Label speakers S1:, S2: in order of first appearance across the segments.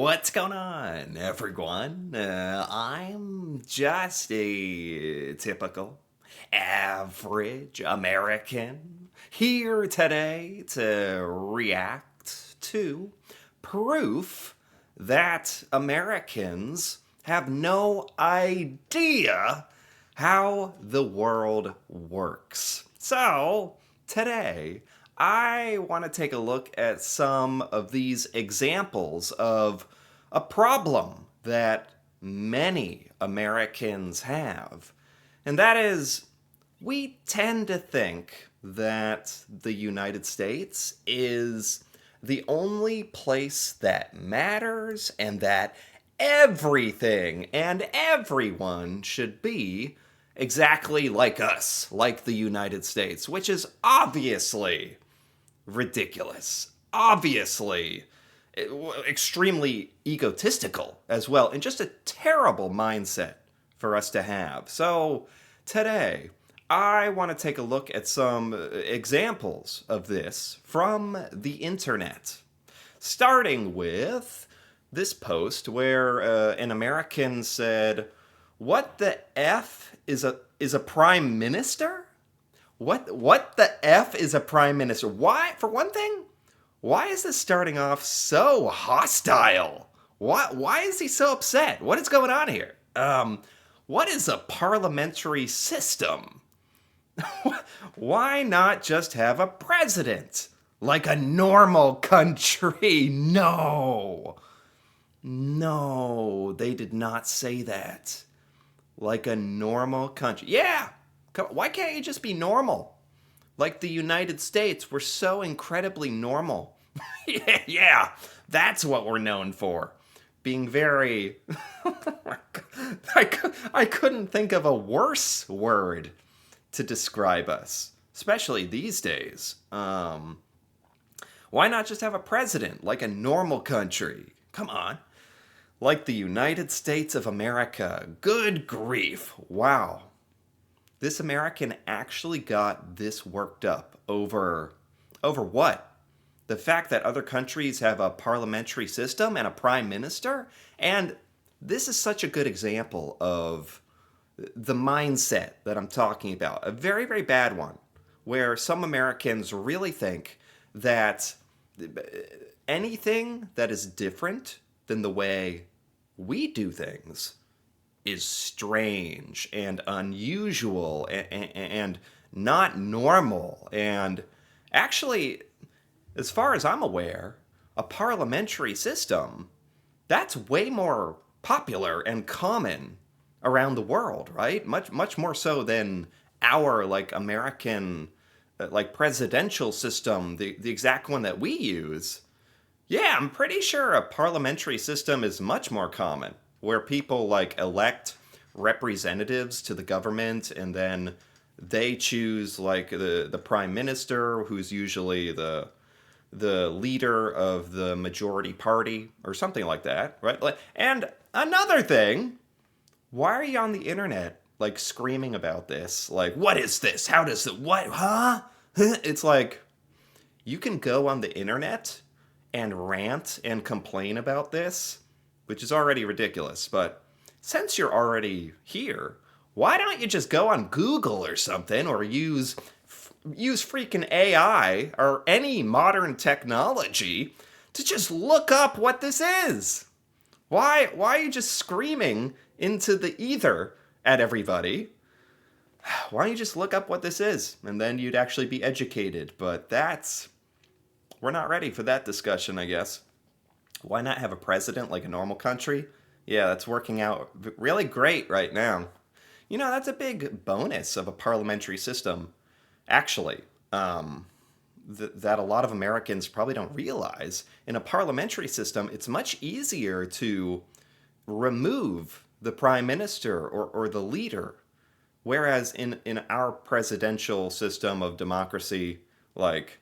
S1: What's going on, everyone? I'm just a typical, average American here today to react to proof that Americans have no idea how the world works. So, today, I want to take a look at some of these examples of a problem that many Americans have. And that is, we tend to think that the United States is the only place that matters and that everything and everyone should be exactly like us, like the United States, which is obviously ridiculous. Obviously, extremely egotistical as well, and just a terrible mindset for us to have. So, today, I want to take a look at some examples of this from the internet. Starting with this post where an American said, "What the F is a prime minister? What the F is a prime minister? Why, for one thing, why is this starting off so hostile? Why is he so upset? What is going on here? What is a parliamentary system? Why not just have a president? Like a normal country?" No. No, they did not say that. Like a normal country. Yeah, why can't you just be normal? Like the United States, we're so incredibly normal. Yeah, that's what we're known for. Being very. I couldn't think of a worse word to describe us, especially these days. Why not just have a president like a normal country? Come on. Like the United States of America. Good grief. Wow. This American actually got this worked up over what? The fact that other countries have a parliamentary system and a prime minister? And this is such a good example of the mindset that I'm talking about. A very, very bad one, where some Americans really think that anything that is different than the way we do things is strange and unusual and not normal. And actually, as far as I'm aware, a parliamentary system, that's way more popular and common around the world, right? Much more so than our like American like presidential system, the exact one that we use. Yeah, I'm pretty sure a parliamentary system is much more common, where people like elect representatives to the government and then they choose like the prime minister, who's usually the leader of the majority party or something like that, right? And another thing, why are you on the internet like screaming about this? Like, what is this? How does it? What? Huh? It's like you can go on the internet and rant and complain about this, which is already ridiculous. But since you're already here, why don't you just go on Google or something, or use freaking AI or any modern technology to just look up what this is? Why are you just screaming into the ether at everybody? Why don't you just look up what this is, and then you'd actually be educated? But we're not ready for that discussion, I guess. Why not have a president like a normal country? Yeah, that's working out really great right now. You know, that's a big bonus of a parliamentary system, actually, that a lot of Americans probably don't realize. In a parliamentary system, it's much easier to remove the prime minister or the leader. Whereas in our presidential system of democracy, like,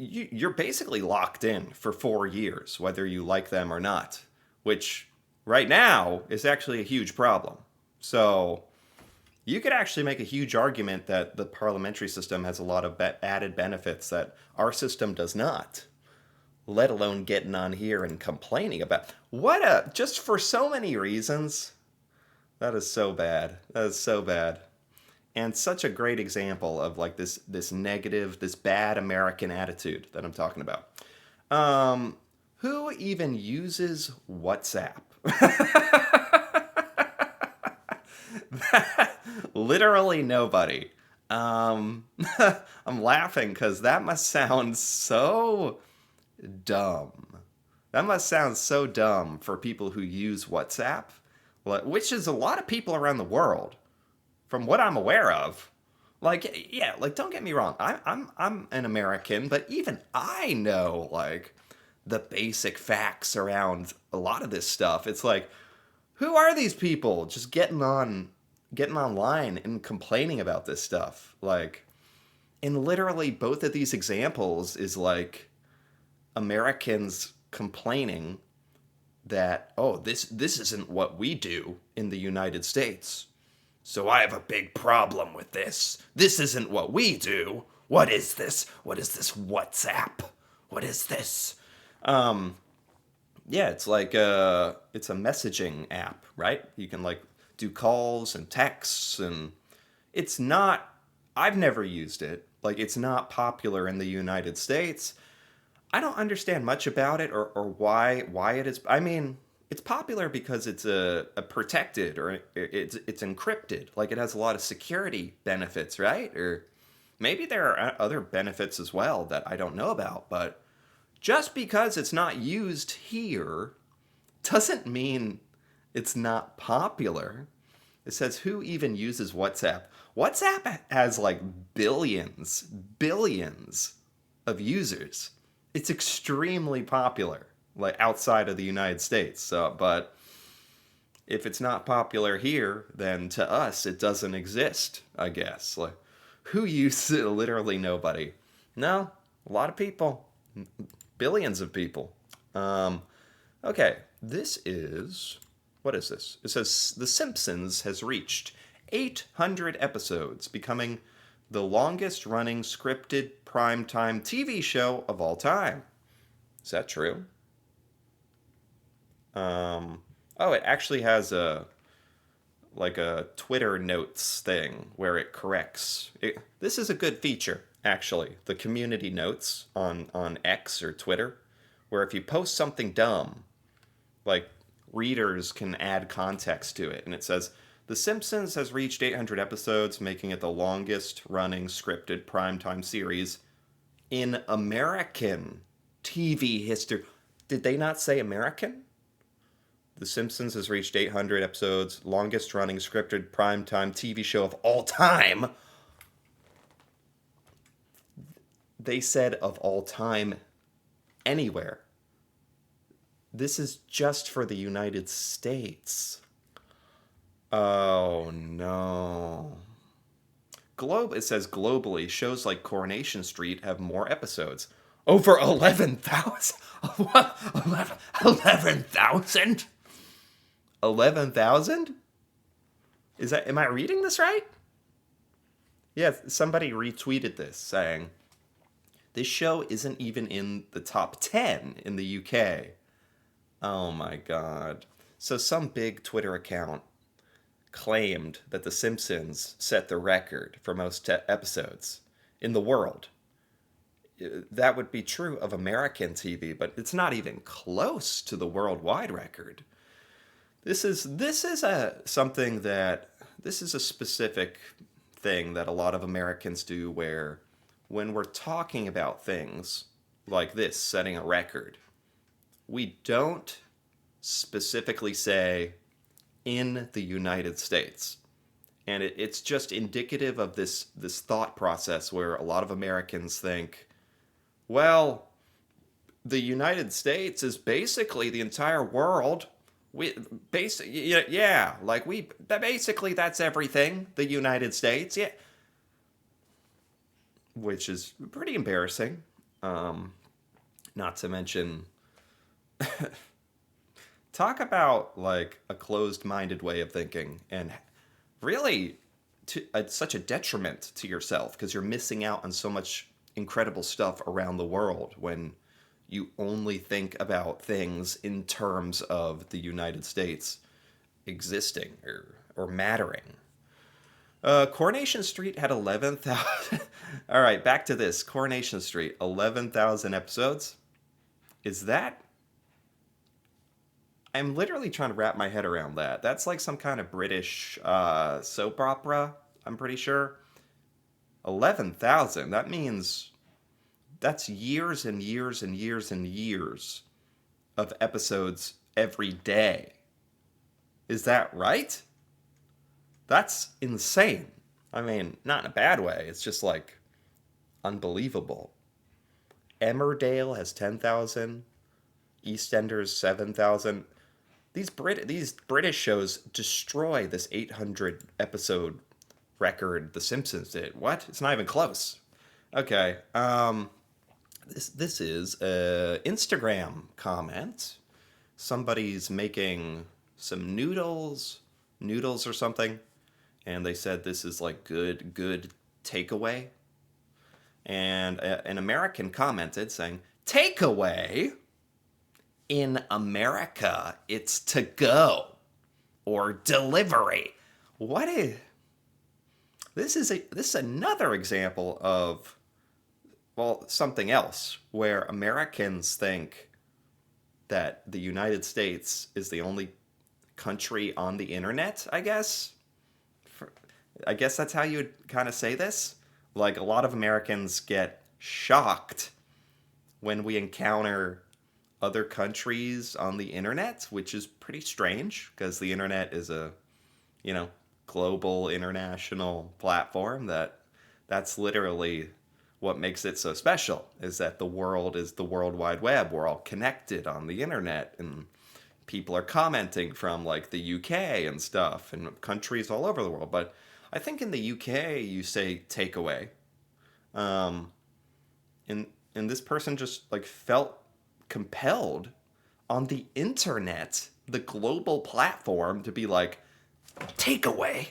S1: you're basically locked in for 4 years, whether you like them or not, which right now is actually a huge problem. So you could actually make a huge argument that the parliamentary system has a lot of added benefits that our system does not. let alone getting on here and complaining about just for so many reasons. That is so bad. That is so bad. And such a great example of like this negative, this bad American attitude that I'm talking about. Who even uses WhatsApp? Literally nobody. Um, I'm laughing because that must sound so dumb. That must sound so dumb for people who use WhatsApp, which is a lot of people around the world, from what I'm aware of. Like, yeah, like don't get me wrong, I'm an American, but even I know like the basic facts around a lot of this stuff. It's like, who are these people just getting online and complaining about this stuff? Like, and literally both of these examples is like Americans complaining that, oh, this isn't what we do in the United States. So I have a big problem with this. This isn't what we do. What is this? What is this WhatsApp? What is this? Um yeah, it's like it's a messaging app, right? You can like do calls and texts, and it's not, I've never used it. Like it's not popular in the United States. I don't understand much about it, or why it is. I mean, it's popular because it's a protected, or it's encrypted. Like it has a lot of security benefits, right? Or maybe there are other benefits as well that I don't know about. But just because it's not used here doesn't mean it's not popular. It says who even uses WhatsApp? WhatsApp has like billions of users. It's extremely popular, like outside of the United States. So, but if it's not popular here, then to us it doesn't exist, I guess. Like, who uses it? Literally nobody. No, a lot of people, billions of people. Um, okay, this is, what is this? It says The Simpsons has reached 800 episodes, becoming the longest running scripted primetime TV show of all time. Is that true? Oh, it actually has a Twitter notes thing where it corrects. This is a good feature, actually. The community notes on X or Twitter, where if you post something dumb, like readers can add context to it, and it says The Simpsons has reached 800 episodes, making it the longest running scripted primetime series in American TV history. Did they not say American? The Simpsons has reached 800 episodes, longest running scripted primetime TV show of all time. They said of all time anywhere. This is just for the United States. Oh no. It says globally, shows like Coronation Street have more episodes. Over 11,000? 11,000? 11,000? Am I reading this right? Yeah, somebody retweeted this saying, this show isn't even in the top 10 in the UK. Oh my god. So some big Twitter account claimed that The Simpsons set the record for most episodes in the world. That would be true of American TV, but it's not even close to the worldwide record. This is a specific thing that a lot of Americans do, where when we're talking about things like this, setting a record, we don't specifically say in the United States. And it's just indicative of this thought process where a lot of Americans think, well, the United States is basically the entire world. We yeah, like basically that's everything. The United States, yeah, which is pretty embarrassing. Not to mention, talk about like a closed-minded way of thinking, and really such a detriment to yourself because you're missing out on so much incredible stuff around the world when you only think about things in terms of the United States existing or mattering. Coronation Street had 11,000. All right, back to this. Coronation Street, 11,000 episodes. Is that? I'm literally trying to wrap my head around that. That's like some kind of British soap opera, I'm pretty sure. 11,000. That means that's years and years and years and years of episodes every day. Is that right? That's insane. I mean, not in a bad way. It's just like unbelievable. Emmerdale has 10,000. EastEnders 7,000. These British shows destroy this 800 episode record The Simpsons did. What? It's not even close. Okay. This is a Instagram comment. Somebody's making some noodles or something, and they said this is like good takeaway. And an American commented saying, "Takeaway? In America, it's to go or delivery." What is this? This is another example of, well, something else where Americans think that the United States is the only country on the internet, I guess. I guess that's how you would kind of say this. Like, a lot of Americans get shocked when we encounter other countries on the internet, which is pretty strange because the internet is a, global international platform that's literally what makes it so special, is that the world is the World Wide Web. We're all connected on the internet, and people are commenting from like the UK and stuff and countries all over the world. But I think in the UK you say takeaway. And this person just like felt compelled on the internet, the global platform, to be like, takeaway.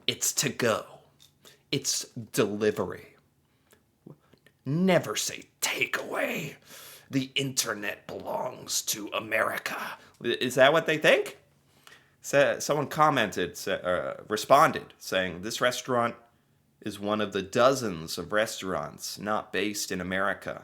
S1: It's to go. It's delivery. Never say takeaway. The internet belongs to America. Is that what they think? Someone commented, responded, saying, "This restaurant is one of the dozens of restaurants not based in America."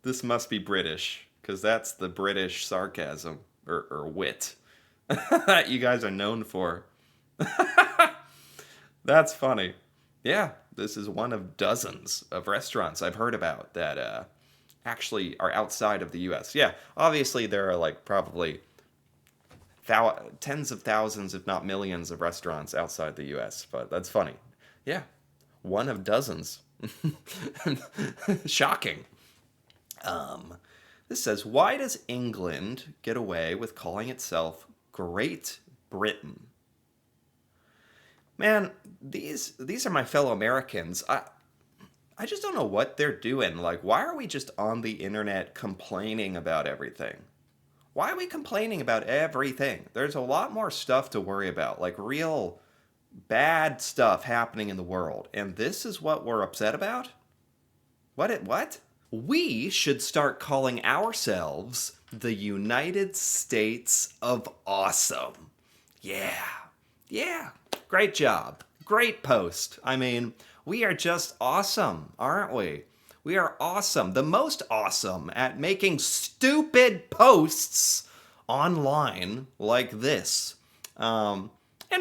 S1: This must be British, because that's the British sarcasm or wit that you guys are known for. That's funny. Yeah, this is one of dozens of restaurants I've heard about that actually are outside of the US. Yeah, obviously there are like probably tens of thousands, if not millions, of restaurants outside the US, but that's funny. Yeah, one of dozens. Shocking. This says, "Why does England get away with calling itself Great Britain?" Man, these are my fellow Americans. I just don't know what they're doing. Like, why are we just on the internet complaining about everything? Why are we complaining about everything? There's a lot more stuff to worry about, like real bad stuff happening in the world. And this is what we're upset about? What? We should start calling ourselves the United States of Awesome. Yeah. Great job. Great post. I mean, we are just awesome, aren't we? We are awesome. The most awesome at making stupid posts online like this. And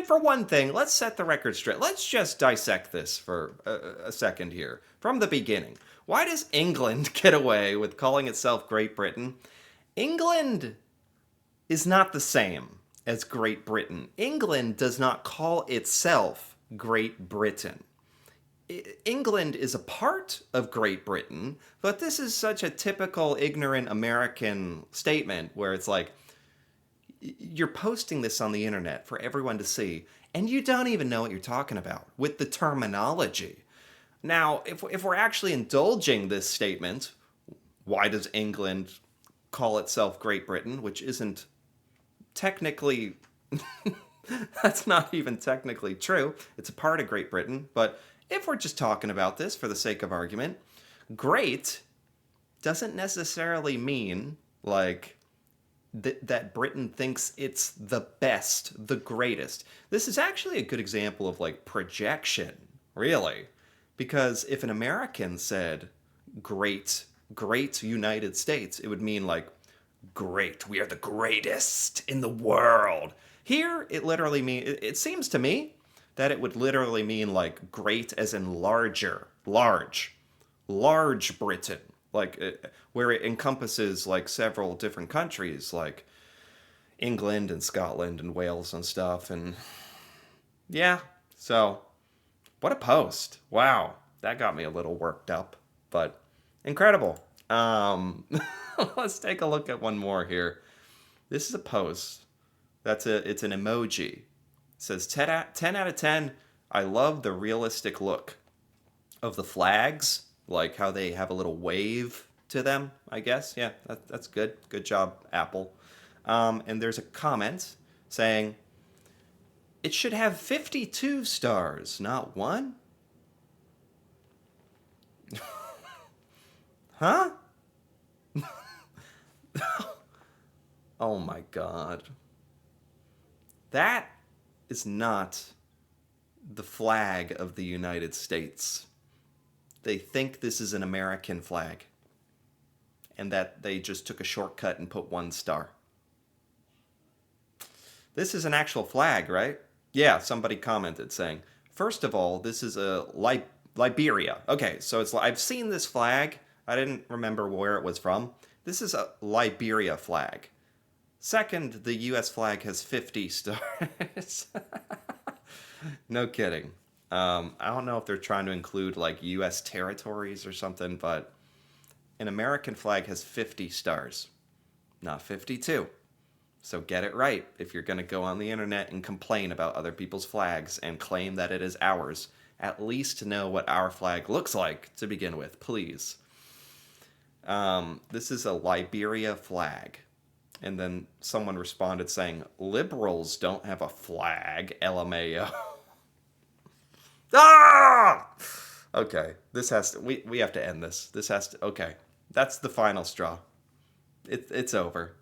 S1: for one thing, let's set the record straight. Let's just dissect this for a second here. From the beginning. Why does England get away with calling itself Great Britain? England is not the same as Great Britain. England does not call itself Great Britain. England is a part of Great Britain, but this is such a typical ignorant American statement where it's like, you're posting this on the internet for everyone to see, and you don't even know what you're talking about with the terminology. Now, if we're actually indulging this statement, why does England call itself Great Britain, which isn't technically That's not even technically true. It's a part of Great Britain, but if we're just talking about this for the sake of argument, great doesn't necessarily mean like that Britain thinks it's the best, the greatest. This is actually a good example of like projection, really. Because if an American said great, great United States, it would mean like great, we are the greatest in the world. Here, it literally means, it seems to me that it would literally mean like great as in larger, large Britain, like where it encompasses like several different countries, like England and Scotland and Wales and stuff. And yeah, so what a post! Wow, that got me a little worked up, but incredible. Let's take a look at one more here. This is a post. It's an emoji. It says 10 out of 10. I love the realistic look of the flags, like how they have a little wave to them, I guess. Yeah, that's good. Good job, Apple. And there's a comment saying, it should have 52 stars, not one. Huh? Oh my god. That is not the flag of the United States. They think this is an American flag, and that they just took a shortcut and put 1 star. This is an actual flag, right? Yeah, somebody commented saying, first of all, this is a Liberia. Okay, so I've seen this flag. I didn't remember where it was from. This is a Liberia flag. Second, the US flag has 50 stars. No kidding. I don't know if they're trying to include like US territories or something, but an American flag has 50 stars, not 52. So get it right if you're going to go on the internet and complain about other people's flags and claim that it is ours. At least know what our flag looks like to begin with, please. This is a Liberia flag. And then someone responded saying, liberals don't have a flag, LMAO. Ah! Okay, this has to, we have to end this. This has to, okay. That's the final straw. It's over.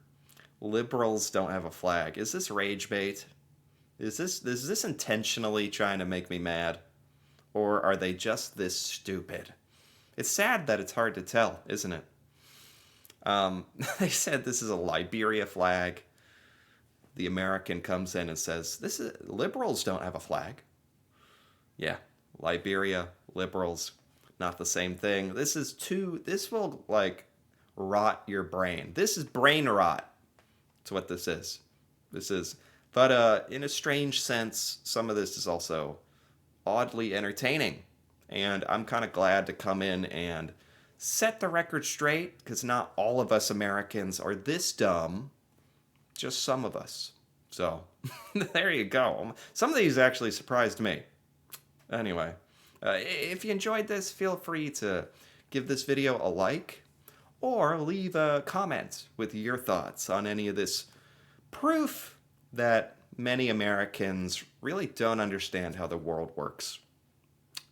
S1: Liberals don't have a flag. Is this rage bait? Is this intentionally trying to make me mad? Or are they just this stupid? It's sad that it's hard to tell, isn't it? They said this is a Liberia flag. The American comes in and says, liberals don't have a flag. Yeah, Liberia, liberals, not the same thing. This will like rot your brain. This is brain rot. That's what this is. But in a strange sense, some of this is also oddly entertaining. And I'm kind of glad to come in and set the record straight, because not all of us Americans are this dumb, just some of us. So, there you go. Some of these actually surprised me. Anyway, if you enjoyed this, feel free to give this video a like, or leave a comment with your thoughts on any of this proof that many Americans really don't understand how the world works.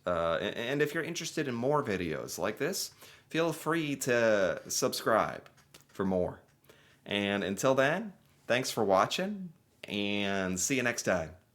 S1: And if you're interested in more videos like this, feel free to subscribe for more. And until then, thanks for watching, and see you next time.